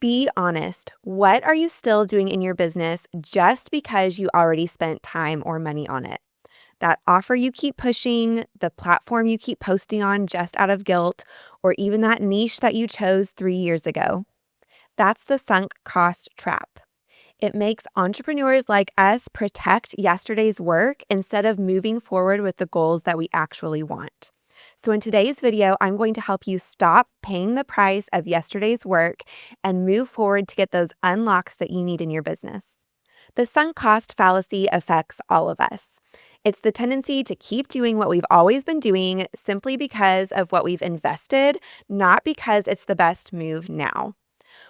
Be honest. What are you still doing in your business just because you already spent time or money on it? That offer you keep pushing, the platform you keep posting on just out of guilt, or even that niche that you chose 3 years ago. That's the sunk cost trap. It makes entrepreneurs like us protect yesterday's work instead of moving forward with the goals that we actually want. So, in today's video, I'm going to help you stop paying the price of yesterday's work and move forward to get those unlocks that you need in your business. The sunk cost fallacy affects all of us. It's the tendency to keep doing what we've always been doing simply because of what we've invested, not because it's the best move now.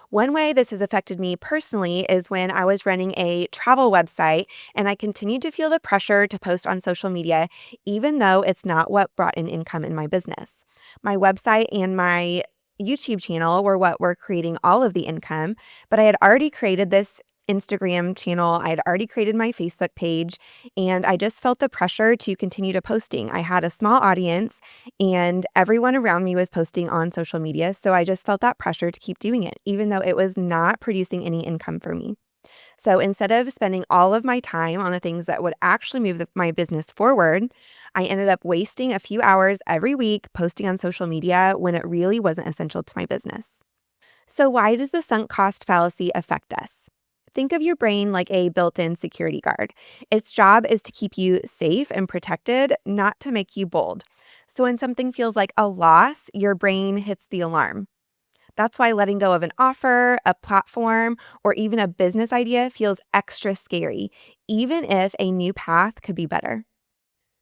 One way this has affected me personally is when I was running a travel website and I continued to feel the pressure to post on social media, even though it's not what brought in income in my business. My website and my YouTube channel were what were creating all of the income, but I had already created this Instagram channel. I had already created my Facebook page, and I just felt the pressure to continue to posting. I had a small audience and everyone around me was posting on social media. So I just felt that pressure to keep doing it, even though it was not producing any income for me. So instead of spending all of my time on the things that would actually move my business forward, I ended up wasting a few hours every week posting on social media when it really wasn't essential to my business. So why does the sunk cost fallacy affect us? Think of your brain like a built-in security guard. Its job is to keep you safe and protected, not to make you bold. So when something feels like a loss, your brain hits the alarm. That's why letting go of an offer, a platform, or even a business idea feels extra scary, even if a new path could be better.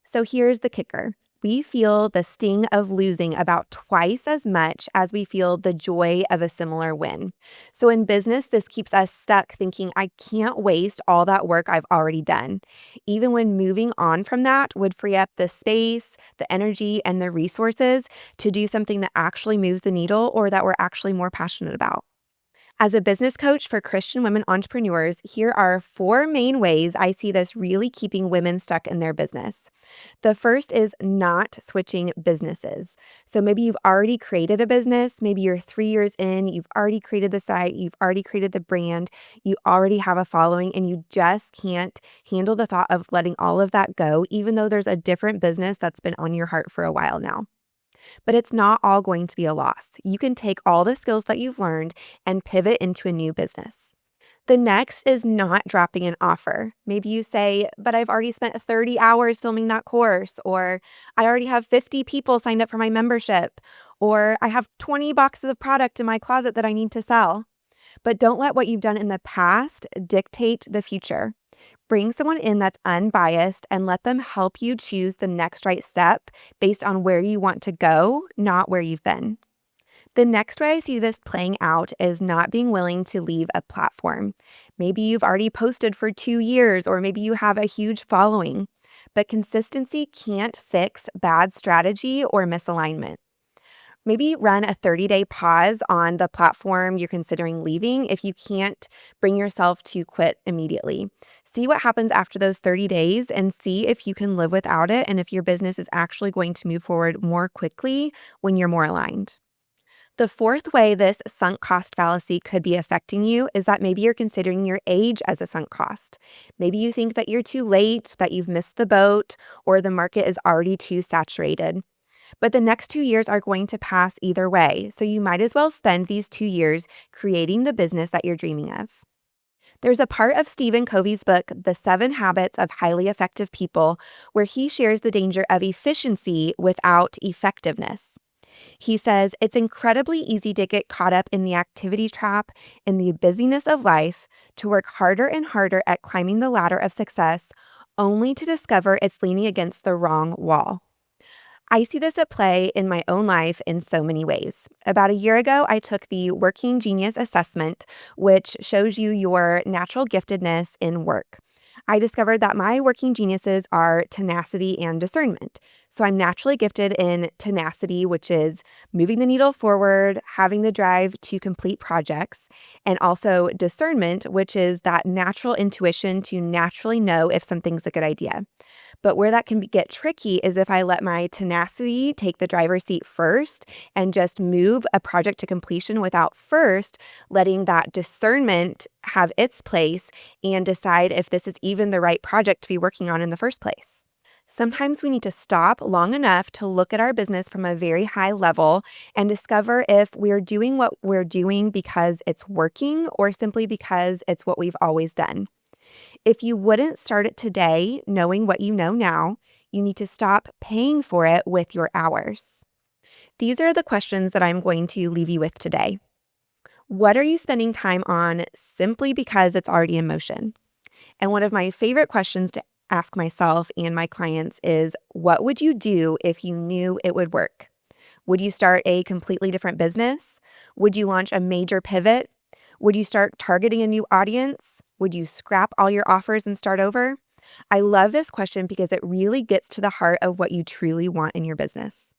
So here's the kicker. We feel the sting of losing about twice as much as we feel the joy of a similar win. So in business, this keeps us stuck thinking, I can't waste all that work I've already done, even when moving on from that would free up the space, the energy, and the resources to do something that actually moves the needle or that we're actually more passionate about. As a business coach for Christian women entrepreneurs, here are 4 main ways I see this really keeping women stuck in their business. The first is not switching businesses. So maybe you've already created a business, maybe you're 3 years in, you've already created the site, you've already created the brand, you already have a following, and you just can't handle the thought of letting all of that go, even though there's a different business that's been on your heart for a while now. But it's not all going to be a loss. You can take all the skills that you've learned and pivot into a new business. The next is not dropping an offer. Maybe you say, but I've already spent 30 hours filming that course, or I already have 50 people signed up for my membership, or I have 20 boxes of product in my closet that I need to sell. But don't let what you've done in the past dictate the future. Bring someone in that's unbiased and let them help you choose the next right step based on where you want to go, not where you've been. The next way I see this playing out is not being willing to leave a platform. Maybe you've already posted for 2 years, or maybe you have a huge following, but consistency can't fix bad strategy or misalignment. Maybe run a 30-day pause on the platform you're considering leaving if you can't bring yourself to quit immediately. See what happens after those 30 days and see if you can live without it and if your business is actually going to move forward more quickly when you're more aligned. The fourth way this sunk cost fallacy could be affecting you is that maybe you're considering your age as a sunk cost. Maybe you think that you're too late, that you've missed the boat, or the market is already too saturated. But the next 2 years are going to pass either way, so you might as well spend these 2 years creating the business that you're dreaming of. There's a part of Stephen Covey's book, The 7 Habits of Highly Effective People, where he shares the danger of efficiency without effectiveness. He says, it's incredibly easy to get caught up in the activity trap, in the busyness of life, to work harder and harder at climbing the ladder of success, only to discover it's leaning against the wrong wall. I see this at play in my own life in so many ways. About a year ago, I took the Working Genius assessment, which shows you your natural giftedness in work. I discovered that my working geniuses are tenacity and discernment. So I'm naturally gifted in tenacity, which is moving the needle forward, having the drive to complete projects, and also discernment, which is that natural intuition to naturally know if something's a good idea. But where that can get tricky is if I let my tenacity take the driver's seat first and just move a project to completion without first letting that discernment have its place and decide if this is even the right project to be working on in the first place. Sometimes we need to stop long enough to look at our business from a very high level and discover if we're doing what we're doing because it's working or simply because it's what we've always done. If you wouldn't start it today, knowing what you know now, you need to stop paying for it with your hours. These are the questions that I'm going to leave you with today. What are you spending time on simply because it's already in motion? And one of my favorite questions to ask myself and my clients is, what would you do if you knew it would work? Would you start a completely different business? Would you launch a major pivot? Would you start targeting a new audience? Would you scrap all your offers and start over? I love this question because it really gets to the heart of what you truly want in your business.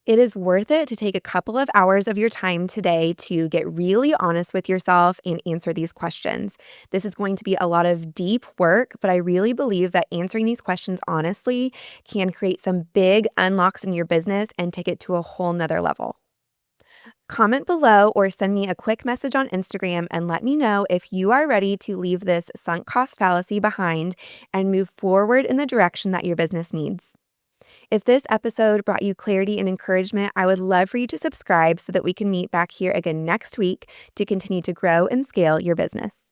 It is worth it to take a couple of hours of your time today to get really honest with yourself and answer these questions. This is going to be a lot of deep work, but I really believe that answering these questions honestly can create some big unlocks in your business and take it to a whole nother level. Comment below or send me a quick message on Instagram and let me know if you are ready to leave this sunk cost fallacy behind and move forward in the direction that your business needs. If this episode brought you clarity and encouragement, I would love for you to subscribe so that we can meet back here again next week to continue to grow and scale your business.